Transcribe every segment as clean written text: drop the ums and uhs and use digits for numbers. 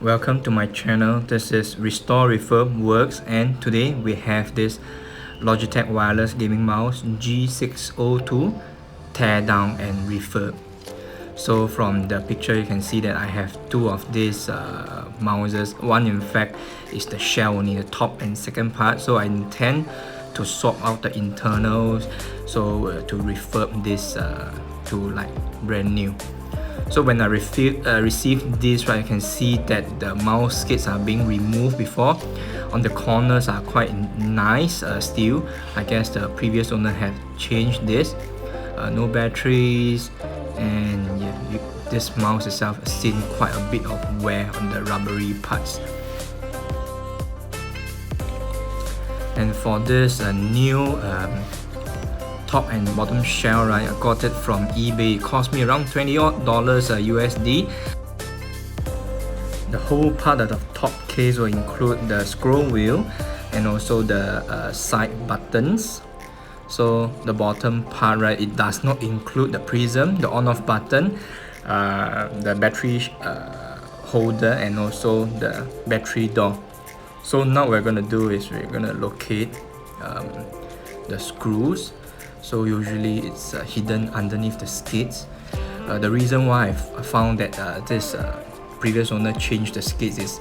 Welcome to my channel. This is Restore Refurb Works, and today we have this Logitech wireless gaming mouse G602 tear down and refurb. So from the picture you can see that I have two of these mouses. One in fact is the shell only, the top and second part. So I intend to swap out the internals, so to refurb this to like brand new. So when I received this, right, you can see that the mouse skids are being removed before. On the corners are quite nice still. I guess the previous owner had changed this. No batteries, and yeah, this mouse itself has seen quite a bit of wear on the rubbery parts. And for this new top and bottom shell, right, I got it from eBay. It cost me around $20 USD. The whole part of the top case will include the scroll wheel and also the side buttons. So the bottom part, right, it does not include the prism, the on-off button, the battery holder, and also the battery door. So now what we're gonna do is we're gonna locate the screws. So usually it's hidden underneath the skids. The reason why I found that this previous owner changed the skids is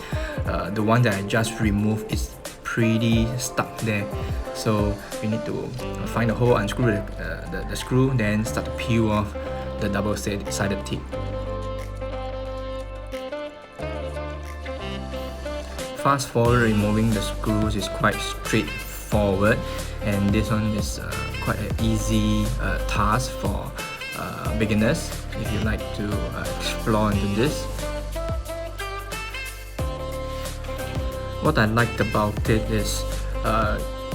the one that I just removed is pretty stuck there. So we need to find a hole, unscrew the screw, then start to peel off the double-sided tip. Fast forward, removing the screws is quite straightforward, and this one is quite an easy task for beginners if you like to explore into this. What I liked about it is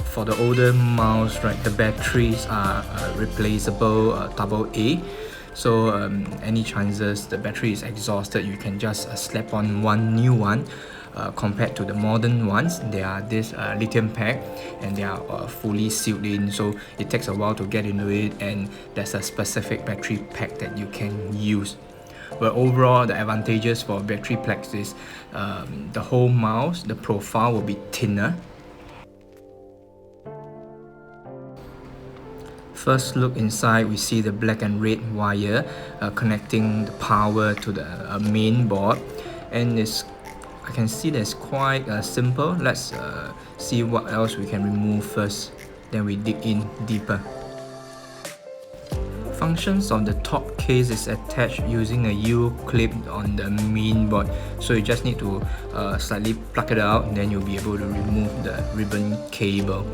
for the older mouse, right, the batteries are replaceable AA. So any chances the battery is exhausted, you can just slap on one new one. Compared to the modern ones, they are this lithium pack, and they are fully sealed in, so it takes a while to get into it, and there's a specific battery pack that you can use. But overall, the advantages for battery packs is the whole mouse, the profile will be thinner. First look inside, we see the black and red wire connecting the power to the main board, and I can see that it's quite simple. Let's see what else we can remove first, then we dig in deeper. Functions of the top case is attached using a U-clip on the main board. So you just need to slightly plug it out, and then you'll be able to remove the ribbon cable.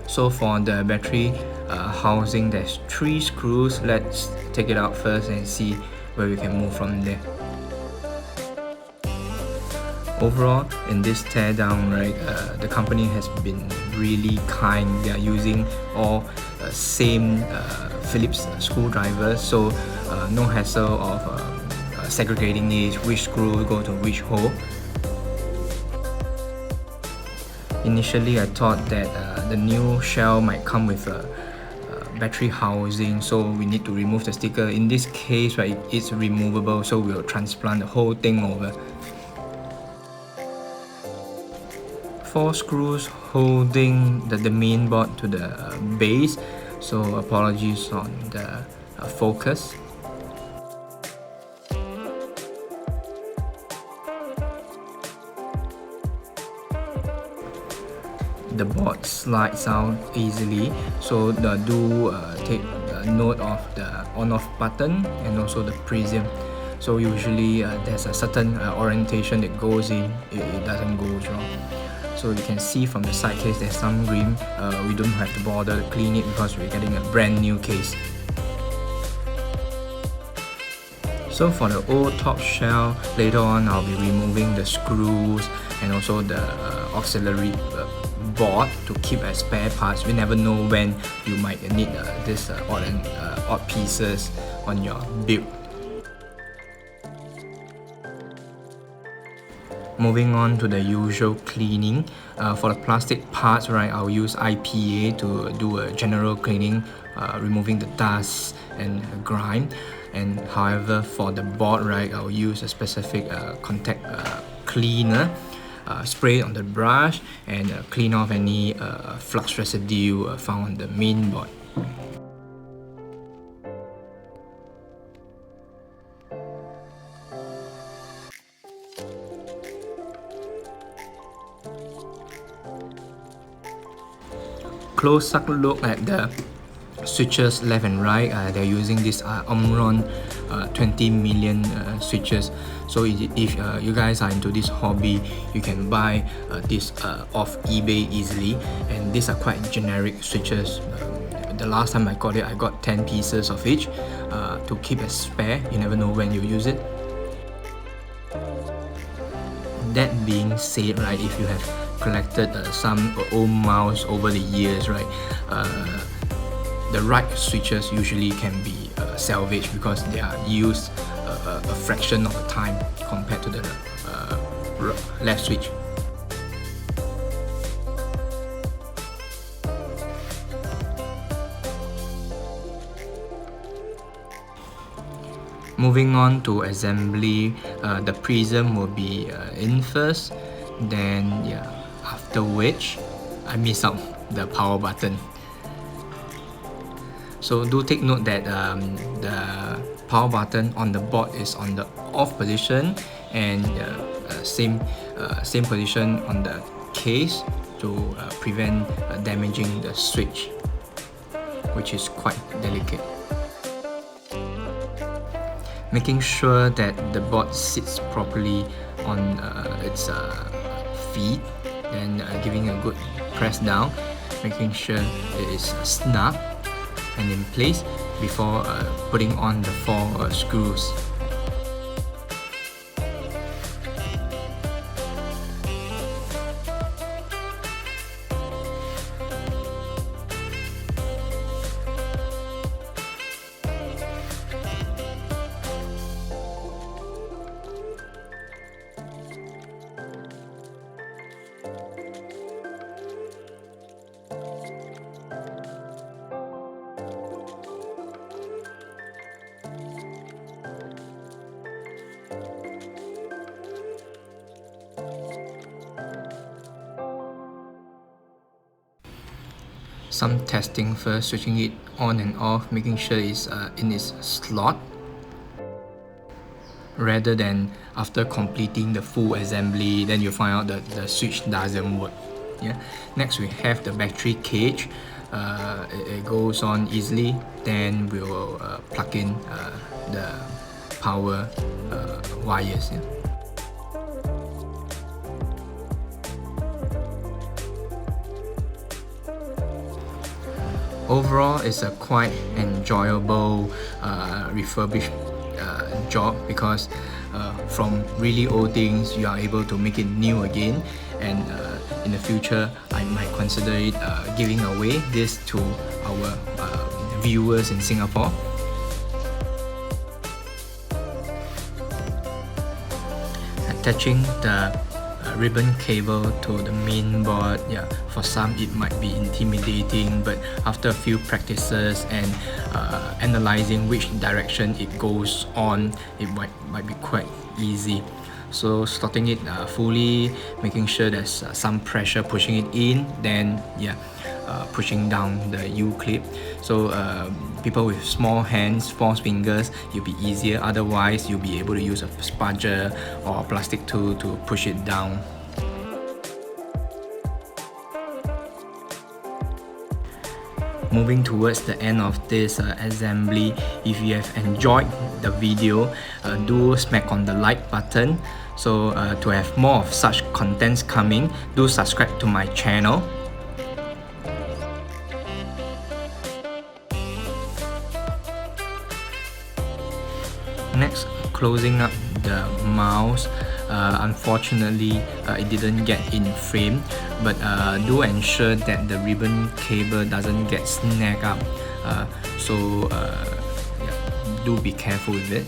So for the battery housing, there's 3 screws. Let's take it out first and see where we can move from there. Overall, in this teardown, right, the company has been really kind. They are using all same Phillips screwdrivers, so no hassle of segregating which screw go to which hole. Initially, I thought that the new shell might come with a battery housing, so we need to remove the sticker. In this case, right, it's removable, so we'll transplant the whole thing over. 4 screws holding the main board to the base, so apologies on the focus. The board slides out easily, so do take note of the on-off button and also the prism. So usually there's a certain orientation that goes in, it doesn't go wrong. So you can see from the side case there's some rim. We don't have to bother to clean it because we're getting a brand new case. So for the old top shell, later on I'll be removing the screws and also the auxiliary board to keep as spare parts. We never know when you might need this odd pieces on your build. Moving on to the usual cleaning. For the plastic parts, right, I'll use IPA to do a general cleaning, removing the dust and grime. And however, for the board, right, I'll use a specific contact cleaner, spray on the brush, and clean off any flux residue found on the main board. Close-up look at the switches left and right. They're using this Omron 20 million switches. So if you guys are into this hobby, you can buy this off eBay easily, and these are quite generic switches. The last time I got it, I got 10 pieces of each to keep as spare. You never know when you use it. That being said, right, if you have collected some old mouse over the years, right, the right switches usually can be salvaged because they are used a fraction of the time compared to the left switch. Moving on to assembly, the prism will be in first, then after which I miss out the power button. So do take note that the power button on the board is on the off position, and same position on the case to prevent damaging the switch, which is quite delicate. Making sure that the board sits properly on its feet, then giving a good press down, making sure it is snug and in place before putting on the 4 screws. Some testing first, switching it on and off, making sure it's in its slot, rather than after completing the full assembly then you find out that the switch doesn't work. Next we have the battery cage. It goes on easily, then we will plug in the power wires. Overall, it's a quite enjoyable refurbished job, because from really old things you are able to make it new again, and in the future I might consider it giving away this to our viewers in Singapore. Attaching the ribbon cable to the main board, for some it might be intimidating, but after a few practices and analyzing which direction it goes on, it might be quite easy. So slotting it fully, making sure there's some pressure pushing it in, then pushing down the U-clip. So people with small hands, 4 fingers, it'll be easier. Otherwise, you'll be able to use a spudger or a plastic tool to push it down. Moving towards the end of this assembly, if you have enjoyed the video, do smack on the like button. So to have more of such contents coming, do subscribe to my channel. Next, closing up the mouse. Unfortunately, it didn't get in frame, but do ensure that the ribbon cable doesn't get snagged up. Do be careful with it.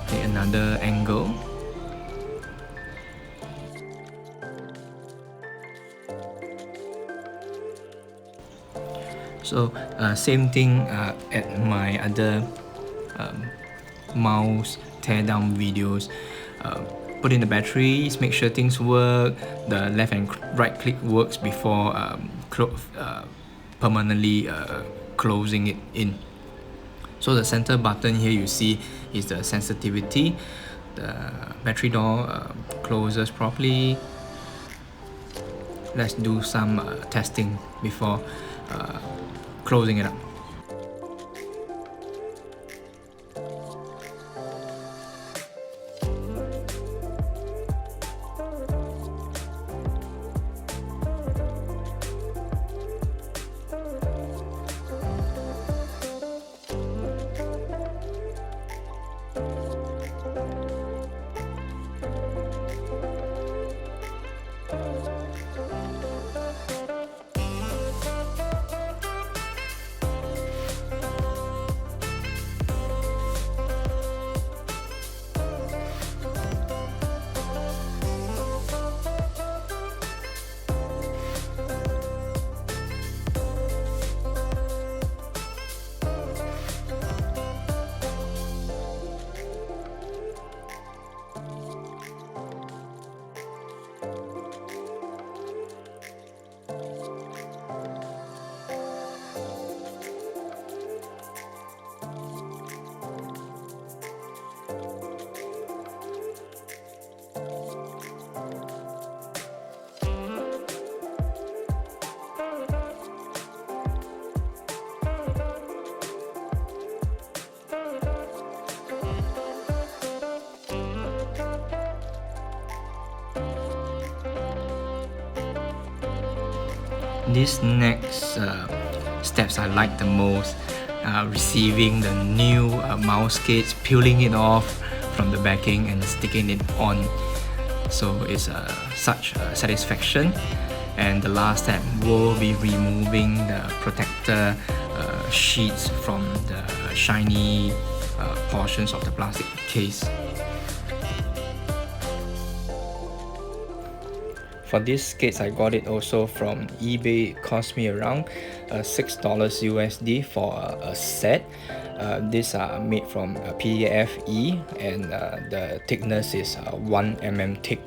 Take another angle. So same thing at my other mouse teardown videos. Put in the batteries, make sure things work, the left and right click works before permanently closing it in. So the center button here you see is the sensitivity. The battery door closes properly. Let's do some testing before closing it up. These next steps I like the most. Receiving the new mouse case, peeling it off from the backing and sticking it on. So it's such satisfaction. And the last step will be removing the protector sheets from the shiny portions of the plastic case. For this skates, I got it also from eBay. It cost me around $6 USD for a set. These are made from PFE and the thickness is 1 mm thick.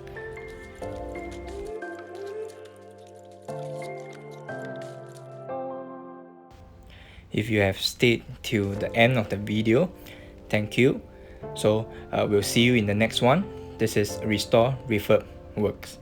If you have stayed till the end of the video, thank you. So we'll see you in the next one. This is Restore Refurb Works.